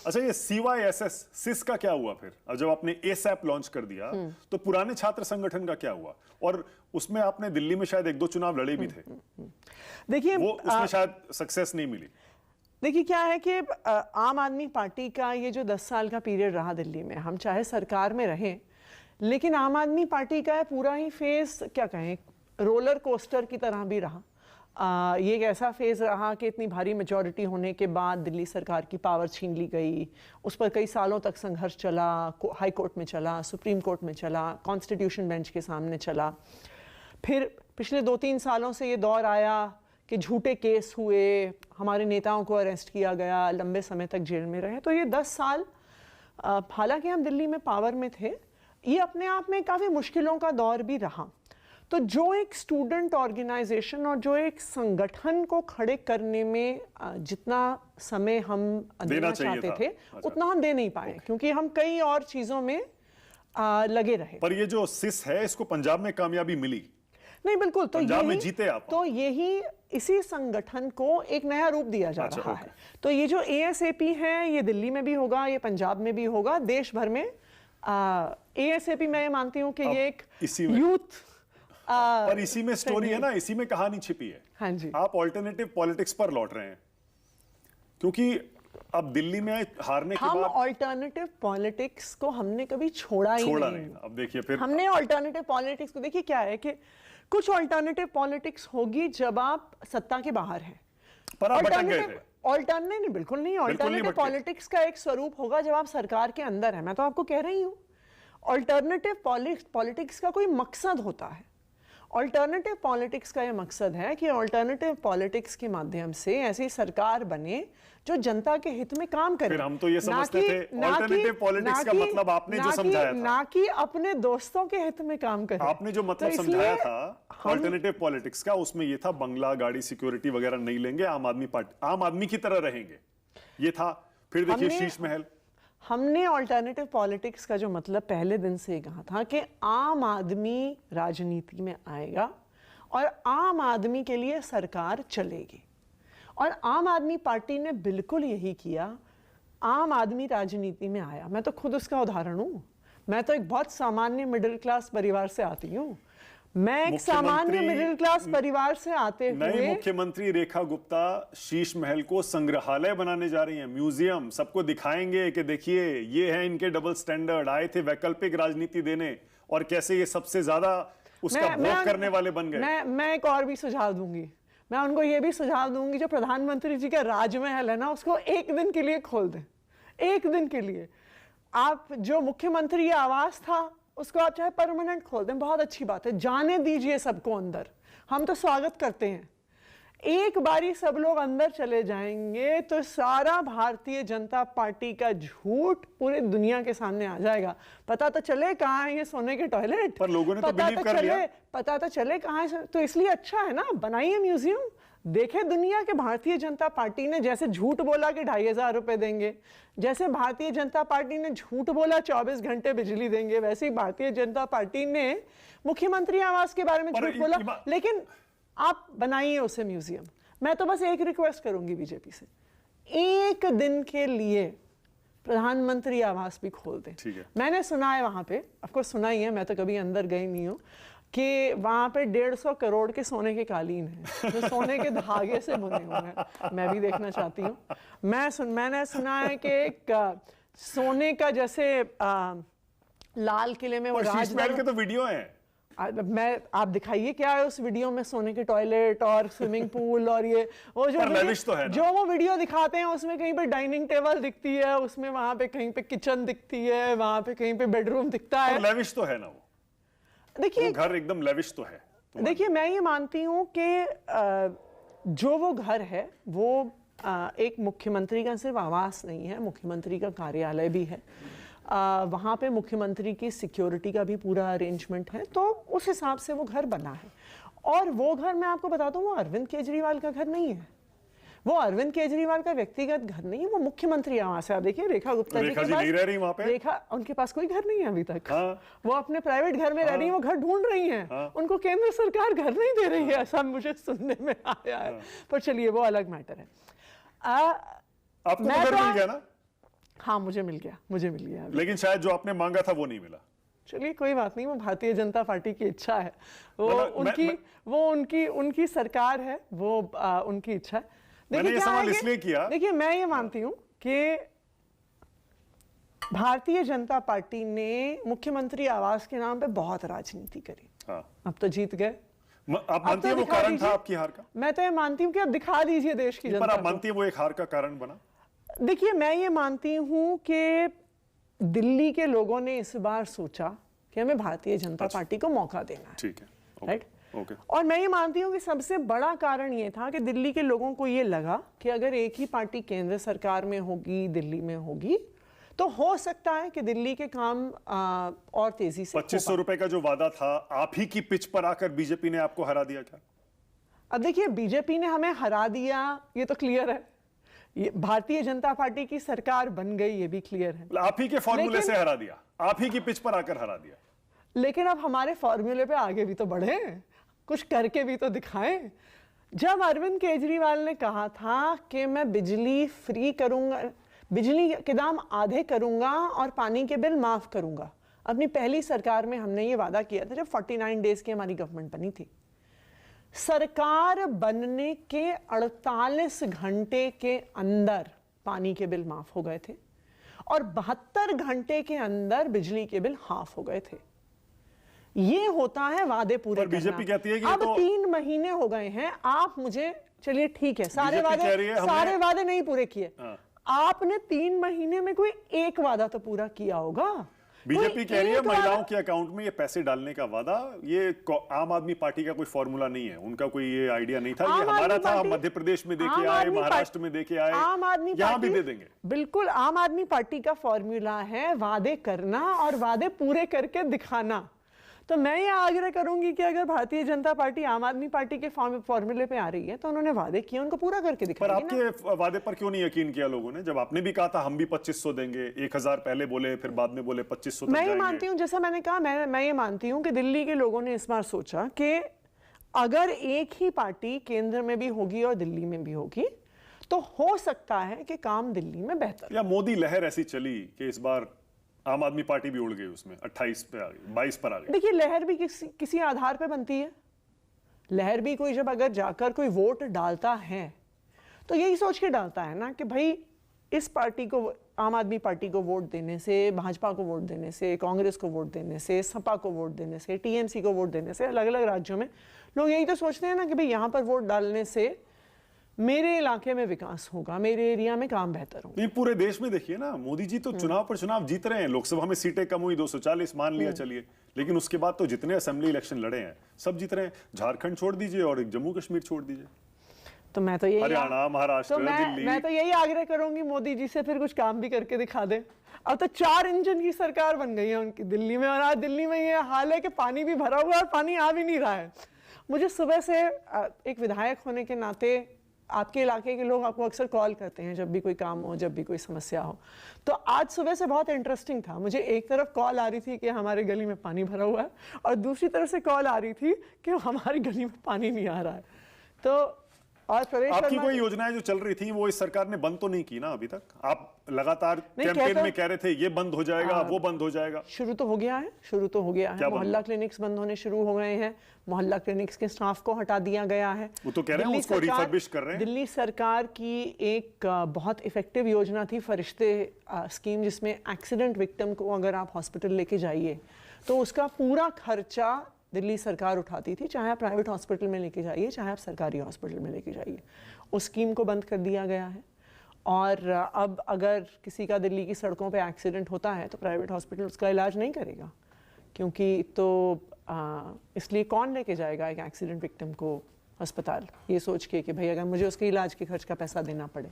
अच्छा, ये CYSS सिस का क्या हुआ फिर? अब जब आपने ASAP लॉन्च कर दिया तो पुराने छात्र संगठन का क्या हुआ? और उसमें आपने दिल्ली में शायद 1-2 चुनाव लड़े भी थे। देखिए वो उसमें शायद सक्सेस नहीं मिली। देखिए क्या है कि आम आदमी पार्टी का ये जो 10 साल का पीरियड रहा दिल्ली में, हम चाहे सरकार में रहें, लेकिन आम आदमी पार्टी का पूरा ही फेज क्या कहें, रोलर कोस्टर की तरह भी रहा। ये एक ऐसा फेज रहा कि इतनी भारी मेजॉरिटी होने के बाद दिल्ली सरकार की पावर छीन ली गई। उस पर कई सालों तक संघर्ष चला, हाई कोर्ट में चला, सुप्रीम कोर्ट में चला, कॉन्स्टिट्यूशन बेंच के सामने चला। फिर पिछले 2-3 सालों से ये दौर आया कि झूठे केस हुए, हमारे नेताओं को अरेस्ट किया गया, लंबे समय तक जेल में रहे। तो ये 10 साल हालांकि हम दिल्ली में पावर में थे, ये अपने आप में काफ़ी मुश्किलों का दौर भी रहा। तो जो एक स्टूडेंट ऑर्गेनाइजेशन और जो एक संगठन को खड़े करने में जितना समय हम देना चाहते थे, उतना हम दे नहीं पाए, क्योंकि हम कई और चीज़ों में लगे रहे। पर ये जो सिस है, इसको पंजाब में कामयाबी मिली? नहीं, बिल्कुल। तो पंजाब में जीते आप। तो यही इसी संगठन को एक नया रूप दिया जा रहा है। तो ये जो ASAP है, ये दिल्ली में भी होगा, ये पंजाब में भी होगा, देश भर में। ASAP मैं ये मानती हूँ कि ये एक यूथ पर इसी में स्टोरी है ना, इसी में कहानी छिपी है। हाँ जी। आप ऑल्टरनेटिव पॉलिटिक्स पर लौट रहे हैं, क्योंकि अब दिल्ली में हारने के बाद ऑल्टरनेटिव पॉलिटिक्स को हमने कभी छोड़ा नहीं। अब देखिए फिर हमने ऑल्टरनेटिव पॉलिटिक्स को, देखिए क्या है कि कुछ ऑल्टरनेटिव पॉलिटिक्स होगी जब आप सत्ता के बाहर हैं, पर आप भटक गए थे। ऑल्टरनेटिव बिल्कुल नहीं। ऑल्टरनेटिव पॉलिटिक्स का एक स्वरूप होगा जब आप सरकार के अंदर है। मैं तो आपको कह रही हूँ, ऑल्टरनेटिव पॉलिटिक्स का कोई मकसद होता है। ऑल्टरनेटिव पॉलिटिक्स का यह मकसद है कि ऑल्टरनेटिव पॉलिटिक्स के माध्यम से ऐसी सरकार बने जो जनता के हित में काम करे। फिर हम तो ये समझते थे ऑल्टरनेटिव पॉलिटिक्स का मतलब आपने जो समझाया था, ना कि अपने दोस्तों के हित में काम करे। आपने जो मतलब समझाया था ऑल्टरनेटिव पॉलिटिक्स का, उसमें ये था बंगला, गाड़ी, सिक्योरिटी वगैरह नहीं लेंगे, आम आदमी की तरह रहेंगे, ये था। फिर देखिए शीश महल। हमने ऑल्टरनेटिव पॉलिटिक्स का जो मतलब पहले दिन से कहा था कि आम आदमी राजनीति में आएगा और आम आदमी के लिए सरकार चलेगी, और आम आदमी पार्टी ने बिल्कुल यही किया। आम आदमी राजनीति में आया। मैं तो खुद उसका उदाहरण हूं। मैं तो एक बहुत सामान्य मिडिल क्लास परिवार से आती हूं। मैं एक सामान्य मिडिल क्लास परिवार से आते हुए, नई मुख्यमंत्री रेखा गुप्ता शीश महल को संग्रहालय बनाने जा रही हैं, म्यूजियम। सबको दिखाएंगे कि देखिए ये है इनके डबल स्टैंडर्ड, आए थे वैकल्पिक राजनीति देने और कैसे ये सबसे ज्यादा उसका भोग करने वाले बन गए। मैं एक और भी सुझाव दूंगी। मैं उनको ये भी सुझाव दूंगी, जो प्रधानमंत्री जी का राजमहल है ना, उसको एक दिन के लिए खोल दें। एक दिन के लिए आप जो मुख्यमंत्री आवास था उसको आप चाहे परमानेंट खोल दें, बहुत अच्छी बात है। जाने दीजिए सबको अंदर, हम तो स्वागत करते हैं। एक बारी सब लोग अंदर चले जाएंगे तो सारा भारतीय जनता पार्टी का झूठ पूरी दुनिया के सामने आ जाएगा। पता तो चले कहाँ है ये सोने के टॉयलेट, पर लोगों ने तो बिलीव कर लिया। पता तो चले कहाँ है। तो इसलिए अच्छा है ना, बनाइए म्यूजियम, देखे दुनिया के भारतीय जनता पार्टी ने जैसे झूठ बोला कि 2500 रुपए देंगे, जैसे भारतीय जनता पार्टी ने झूठ बोला 24 घंटे बिजली देंगे, वैसे ही भारतीय जनता पार्टी ने मुख्यमंत्री आवास के बारे में झूठ बोला। लेकिन आप बनाइए उसे म्यूजियम। मैं तो बस एक रिक्वेस्ट करूंगी बीजेपी से, एक दिन के लिए प्रधानमंत्री आवास भी खोल दें। मैंने सुना है वहां पे, ऑफकोर्स सुना ही है, मैं तो कभी अंदर गई नहीं हूं, कि वहां पे 150 करोड़ के सोने के कालीन हैं जो सोने के धागे से बुने हुए हैं। मैं भी देखना चाहती हूँ। मैंने सुना है कि एक सोने का जैसे लाल किले में वो राजमहल के तो वीडियो हैं। आप दिखाइए क्या है उस वीडियो में, सोने के टॉयलेट और स्विमिंग पूल और ये वो जो वो वीडियो दिखाते हैं उसमें कहीं पे डाइनिंग टेबल दिखती है, उसमें वहां पे कहीं पे किचन दिखती है, वहां पे कहीं पे बेडरूम दिखता है। लेविश तो है ना वो। देखिए घर एकदम लेविश तो है। देखिए मैं ये मानती हूँ कि जो वो घर है वो एक मुख्यमंत्री का सिर्फ आवास नहीं है, मुख्यमंत्री का कार्यालय भी है। वहाँ पे मुख्यमंत्री की सिक्योरिटी का भी पूरा अरेंजमेंट है, तो उस हिसाब से वो घर बना है। और वो घर मैं आपको बता दूं, वो अरविंद केजरीवाल का घर नहीं है, वो अरविंद केजरीवाल का व्यक्तिगत घर नहीं है, वो मुख्यमंत्री आवास है। आप देखिए रेखा गुप्ता जी के पास नहीं रह रही वहाँ पे। रेखा, उनके पास कोई घर नहीं है अभी तक। हाँ। वो अपने प्राइवेट घर में रह रही है, वो घर ढूंढ रही हैं। हाँ। उनको केंद्र सरकार घर नहीं दे रही है, ऐसा मुझे सुनने में आया है। पर चलिए वो अलग मैटर है। आपको घर मिल गया ना? हाँ मुझे मिल गया अभी। लेकिन शायद जो आपने मांगा था वो नहीं मिला। चलिए कोई बात नहीं, वो भारतीय जनता पार्टी की इच्छा है, वो उनकी सरकार है, वो उनकी इच्छा है। मैंने ये सवाल इसलिए किया, देखिए मैं ये मानती हूं कि भारतीय जनता पार्टी ने मुख्यमंत्री आवास के नाम पे बहुत राजनीति करी। हाँ। अब तो जीत गए। आप मानती है वो कारण था आपकी हार का? मैं तो ये मानती हूं कि अब दिखा दीजिए देश की जनता पर आप मानती है वो एक हार का कारण बना? देखिए मैं ये मानती हूं कि दिल्ली के लोगों ने इस बार सोचा कि हमें भारतीय जनता पार्टी को मौका देना है। ठीक है, राइट। ओके। और मैं ये मानती हूँ कि सबसे बड़ा कारण ये था कि दिल्ली के लोगों को ये लगा कि अगर एक ही पार्टी केंद्र सरकार में होगी, दिल्ली में होगी, तो हो सकता है कि दिल्ली के काम और तेजी से 2500 रुपए का जो वादा था, आप ही की पिच पर आकर बीजेपी ने आपको हरा दिया क्या? अब देखिए बीजेपी ने हमें हरा दिया ये तो क्लियर है, ये भारतीय जनता पार्टी की सरकार बन गई ये भी क्लियर है। आप ही के फॉर्मूले से हरा दिया, आप ही की पिच पर आकर हरा दिया। लेकिन अब हमारे फॉर्मूले पे आगे भी तो बढ़े, कुछ करके भी तो दिखाएं। जब अरविंद केजरीवाल ने कहा था कि मैं बिजली फ्री करूंगा, बिजली के दाम आधे करूंगा और पानी के बिल माफ करूंगा, अपनी पहली सरकार में हमने ये वादा किया था जब 49 डेज की हमारी गवर्नमेंट बनी थी। सरकार बनने के 48 घंटे के अंदर पानी के बिल माफ हो गए थे और 72 घंटे के अंदर बिजली के बिल हाफ हो गए थे। ये होता है वादे पूरे करना। बीजेपी कहती है कि अब तो 3 महीने हो गए हैं, आप मुझे, चलिए ठीक है, सारे वादे नहीं पूरे किए। आपने 3 महीने में कोई एक वादा तो पूरा किया होगा। बीजेपी कह रही है महिलाओं के अकाउंट में ये पैसे डालने का वादा, ये आम आदमी पार्टी का कोई फॉर्मूला नहीं है, उनका कोई ये आइडिया नहीं था, ये हमारा था। हम मध्य प्रदेश में देके आए, महाराष्ट्र में देके आए, आम आदमी यहां भी दे देंगे। बिल्कुल आम आदमी पार्टी का फॉर्मूला है वादे करना और वादे पूरे करके दिखाना। तो मैं ये आग्रह करूंगी कि अगर भारतीय जनता पार्टी आम आदमी पार्टी के फॉर्मूले पे आ रही है तो उन्होंने वादे किए, उनको पूरा करके दिखाएगी। पर आपके वादे पर क्यों नहीं यकीन किया लोगों ने, जब आपने भी कहा था हम भी 2500 देंगे, 1000 पहले बोले, फिर बाद में बोले 2500 तक मैं ये जाएंगे। मानती हूँ, जैसा मैंने कहा, मैं ये मानती हूँ कि दिल्ली के लोगों ने इस बार सोचा कि अगर एक ही पार्टी केंद्र में भी होगी और दिल्ली में भी होगी तो हो सकता है कि काम दिल्ली में बेहतर। या मोदी लहर ऐसी चली कि इस बार आम आदमी पार्टी भी उड़ गई, उसमें 28 पे आ गई, 22 पर आ गई। देखिए लहर भी किसी आधार पे बनती है। लहर भी कोई जब अगर जाकर कोई वोट डालता है तो यही सोच के डालता है ना कि भाई इस पार्टी को, आम आदमी पार्टी को वोट देने से, भाजपा को वोट देने से, कांग्रेस को वोट देने से, सपा को वोट देने से, टीएमसी को वोट देने से, अलग अलग राज्यों में लोग यही तो सोचते हैं ना कि भाई यहाँ पर वोट डालने से मेरे इलाके में विकास होगा, मेरे एरिया में काम बेहतर होगा। नहीं, पूरे देश में देखिए ना, मोदी जी तो चुनाव पर चुनाव जीत रहे हैं। लोकसभा में सीटें कम हुई, 240 मान लिया चलिए, लेकिन उसके बाद तो जितने असेंबली इलेक्शन लड़े हैं सब जीत रहे हैं। झारखंड छोड़ दीजिए और जम्मू कश्मीर छोड़ दीजिए, तो मैं तो यही, हरियाणा, महाराष्ट्र, दिल्ली, मैं तो यही आग्रह करूंगी मोदी जी से फिर कुछ काम भी करके दिखा दे। अब तो 4 इंजन की सरकार बन गई है उनकी दिल्ली में, और आज दिल्ली में ये हाल है कि पानी भी भरा हुआ और पानी आ भी नहीं रहा है। मुझे सुबह से एक विधायक होने के नाते, आपके इलाके के लोग आपको अक्सर कॉल करते हैं जब भी कोई काम हो, जब भी कोई समस्या हो, तो आज सुबह से बहुत इंटरेस्टिंग था। मुझे एक तरफ कॉल आ रही थी कि हमारे गली में पानी भरा हुआ है और दूसरी तरफ से कॉल आ रही थी कि हमारी गली में पानी नहीं आ रहा है। तो और प्रवेश, आपकी कोई योजनाएं जो चल रही थी वो इस सरकार ने बंद तो नहीं की ना अभी तक? आप लगातार कैंपेन में कह रहे थे ये बंद हो जाएगा, वो बंद हो जाएगा। शुरू तो हो गया है, मोहल्ला क्लिनिक्स बंद होने शुरू हो गए हैं, मोहल्ला क्लिनिक्स के स्टाफ को हटा दिया गया है। वो तो कह रहे हैं उसको रिफर्बिश कर रहे हैं। दिल्ली सरकार की एक बहुत इफेक्टिव योजना थी फरिश्ते स्कीम, जिसमें एक्सीडेंट विक्टिम को अगर आप हॉस्पिटल लेके जाइए तो उसका पूरा खर्चा दिल्ली सरकार उठाती थी, चाहे आप प्राइवेट हॉस्पिटल में लेके जाइए, चाहे आप सरकारी हॉस्पिटल में लेके जाइए। उस स्कीम को बंद कर दिया गया है और अब अगर किसी का दिल्ली की सड़कों पे एक्सीडेंट होता है तो प्राइवेट हॉस्पिटल उसका इलाज नहीं करेगा, क्योंकि तो इसलिए कौन लेके जाएगा एक एक्सीडेंट विक्टिम को अस्पताल, ये सोच के कि भाई अगर मुझे उसके इलाज के खर्च का पैसा देना पड़े।